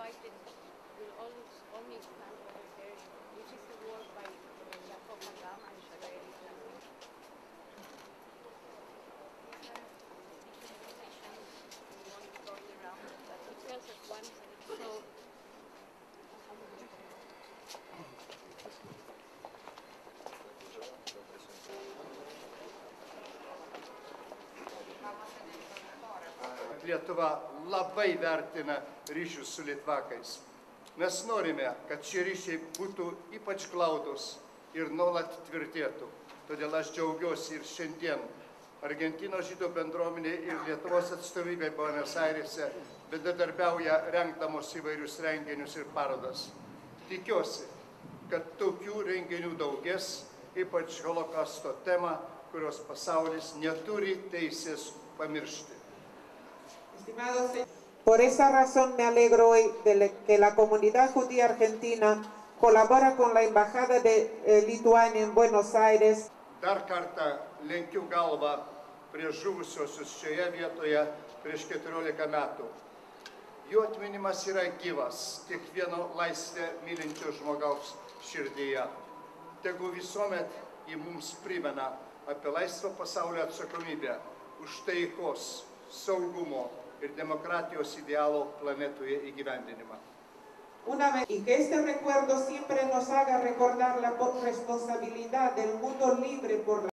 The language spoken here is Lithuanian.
White will always only stand over there, which is the wall by Jacob Magama and Shaleli. These are different positions going around, but it tells us one is a little so. Lietuva labai vertina ryšius su litvakais. Mes norime, kad šie ryšiai būtų ypač glaudus ir nuolat tvirtėtų. Todėl aš džiaugiuosi ir šiandien Argentinos žydų bendruomenė ir Lietuvos atstovybė Buenos Airėse bendradarbiauja rengdamos įvairius renginius ir parodas. Tikiuosi, kad tokių renginių daugės, ypač holokausto tema, kurios pasaulis neturi teisės pamiršti. Por esa razón me alegro hoy de que la comunidad judía argentina colabora con la Embajada de Lituania en Buenos Aires. Dar kartą lenkiu galvą prieš žuvusiosius šioje vietoje prieš 14 metų. Jų atminimas yra gyvas kiekvieno laisvę mylinčio žmogaus širdyje. Tegu visuomet jį mums primena apie laisvo pasaulio atsakomybę už taikos, saugumo ir demokratijos idealo planetoje įgyvendinimą. Y que este recuerdo siempre nos haga recordar la responsabilidad del mundo libre por la